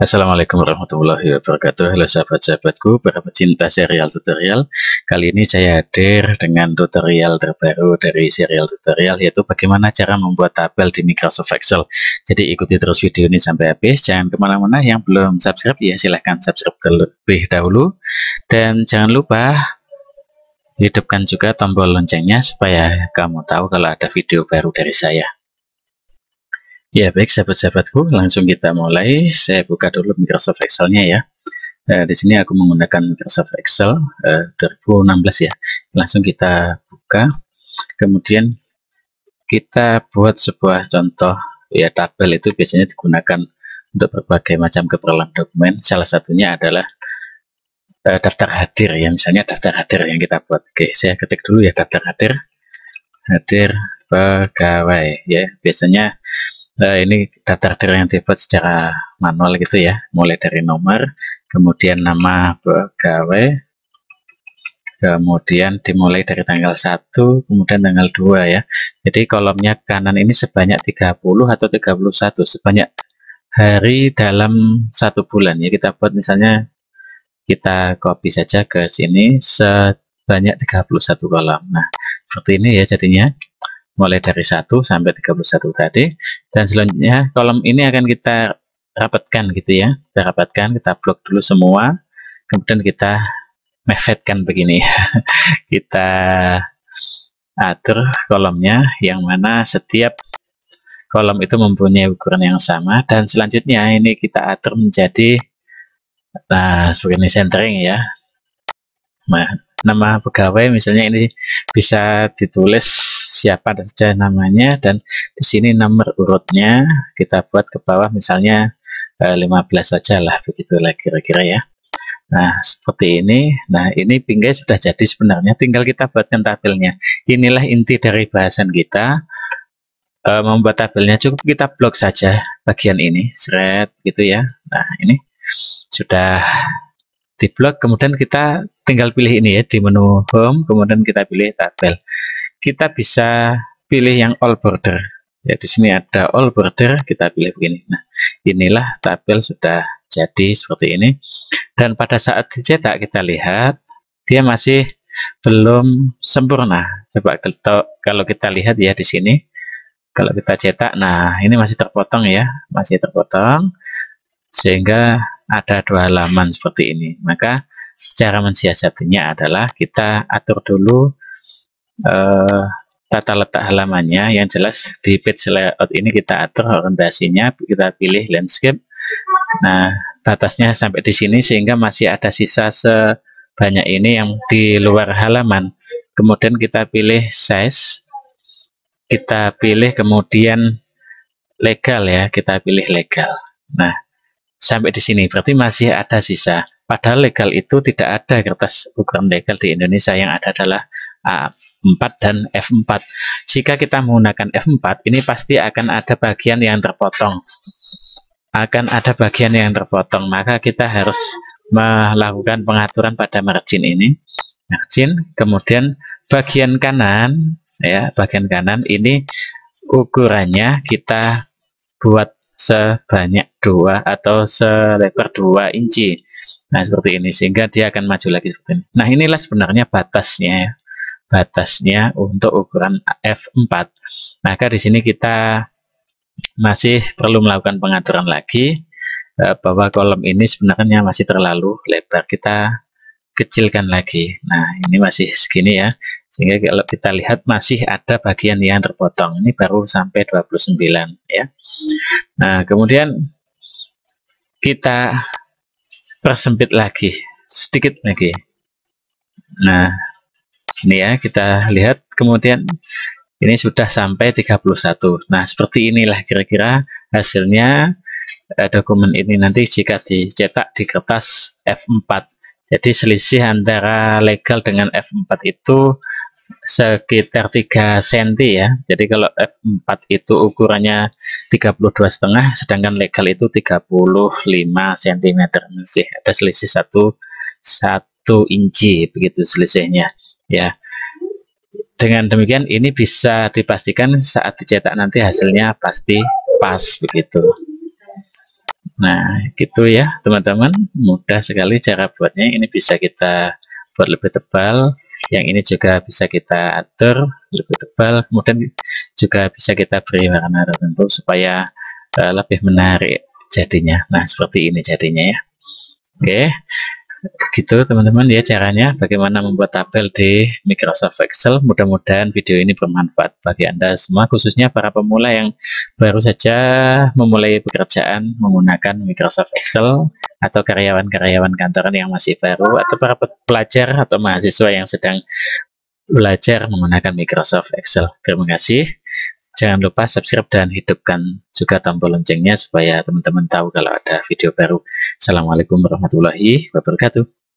Assalamualaikum warahmatullahi wabarakatuh. Halo sahabat-sahabatku, para pecinta serial tutorial. Kali ini saya hadir dengan tutorial terbaru dari serial tutorial, yaitu bagaimana cara membuat tabel di Microsoft Excel. Jadi ikuti terus video ini sampai habis. Jangan kemana-mana. Yang belum subscribe ya silahkan subscribe terlebih dahulu. Dan jangan lupa hidupkan juga tombol loncengnya supaya kamu tahu kalau ada video baru dari saya. Ya baik sahabat-sahabatku, langsung kita mulai. Saya buka dulu Microsoft Excel-nya ya. Di sini aku menggunakan Microsoft Excel 2016 ya. Langsung kita buka. Kemudian kita buat sebuah contoh ya, tabel itu biasanya digunakan untuk berbagai macam keperluan dokumen. Salah satunya adalah daftar hadir ya, misalnya daftar hadir yang kita buat. Oke, saya ketik dulu ya, daftar hadir pegawai ya. Biasanya ini daftar hadir yang dibuat secara manual gitu ya, mulai dari nomor, kemudian nama pegawai, kemudian dimulai dari tanggal 1, kemudian tanggal 2 ya. Jadi kolomnya kanan ini sebanyak 30 atau 31, sebanyak hari dalam 1 bulan ya. Kita buat misalnya, kita copy saja ke sini sebanyak 31 kolom. Nah, seperti ini ya jadinya. Mulai dari 1 sampai 31 tadi, dan selanjutnya kolom ini akan kita rapatkan gitu ya. Kita rapatkan, kita blok dulu semua, kemudian kita mevetkan begini. Kita atur kolomnya yang mana setiap kolom itu mempunyai ukuran yang sama, dan selanjutnya ini kita atur menjadi seperti ini, centering ya. Nama pegawai misalnya ini bisa ditulis siapa saja namanya, dan di sini nomor urutnya kita buat ke bawah misalnya 15 saja lah, begitulah kira-kira ya. Nah seperti ini. Nah ini bingkai sudah jadi sebenarnya, tinggal kita buatkan tabelnya. Inilah inti dari bahasan kita. Membuat tabelnya cukup kita blok saja bagian ini, seret gitu ya. Nah ini sudah di blok, kemudian kita tinggal pilih ini ya, di menu home, kemudian kita pilih tabel. Kita bisa pilih yang all border ya, di sini ada all border, kita pilih begini. Nah inilah tabel sudah jadi seperti ini, dan pada saat dicetak kita lihat dia masih belum sempurna. Coba kalau kita lihat ya di sini, kalau kita cetak, nah ini masih terpotong ya, masih terpotong, sehingga ada 2 halaman seperti ini. Maka cara mensiasatinya adalah kita atur dulu tata letak halamannya. Yang jelas di page layout ini kita atur orientasinya, kita pilih landscape. Nah batasnya sampai di sini, sehingga masih ada sisa sebanyak ini yang di luar halaman. Kemudian kita pilih size, kita pilih kemudian legal ya, kita pilih legal. Nah sampai di sini berarti masih ada sisa. Padahal legal itu tidak ada kertas ukuran legal di Indonesia, yang ada adalah A4 dan F4. Jika kita menggunakan F4, ini pasti akan ada bagian yang terpotong. Maka kita harus melakukan pengaturan pada margin ini. Margin, kemudian bagian kanan ya, bagian kanan ini ukurannya kita buat sebanyak 2 atau selebar 2 inci. Nah seperti ini, sehingga dia akan maju lagi seperti ini. Nah inilah sebenarnya batasnya untuk ukuran F4. Maka di sini kita masih perlu melakukan pengaturan lagi, bahwa kolom ini sebenarnya masih terlalu lebar, kita kecilkan lagi. Nah ini masih segini ya, sehingga kalau kita lihat masih ada bagian yang terpotong. Ini baru sampai 29 ya. Nah kemudian kita persempit lagi sedikit lagi. Nah ini ya, kita lihat kemudian ini sudah sampai 31. Nah seperti inilah kira-kira hasilnya dokumen ini nanti jika dicetak di kertas F4. Jadi selisih antara legal dengan F4 itu sekitar 3 cm ya. Jadi kalau F4 itu ukurannya 32,5, sedangkan legal itu 35 cm. Masih ada selisih 1 inci begitu selisihnya ya. Dengan demikian ini bisa dipastikan saat dicetak nanti hasilnya pasti pas begitu. Nah, gitu ya teman-teman, mudah sekali cara buatnya. Ini bisa kita buat lebih tebal, yang ini juga bisa kita atur lebih tebal, kemudian juga bisa kita beri warna tertentu supaya lebih menarik jadinya. Nah, seperti ini jadinya ya. Oke, gitu teman-teman ya caranya bagaimana membuat tabel di Microsoft Excel. Mudah-mudahan video ini bermanfaat bagi Anda semua, khususnya para pemula yang baru saja memulai pekerjaan menggunakan Microsoft Excel, atau karyawan-karyawan kantoran yang masih baru, atau para pelajar atau mahasiswa yang sedang belajar menggunakan Microsoft Excel. Terima kasih. Jangan lupa subscribe dan hidupkan juga tombol loncengnya supaya teman-teman tahu kalau ada video baru. Assalamualaikum warahmatullahi wabarakatuh.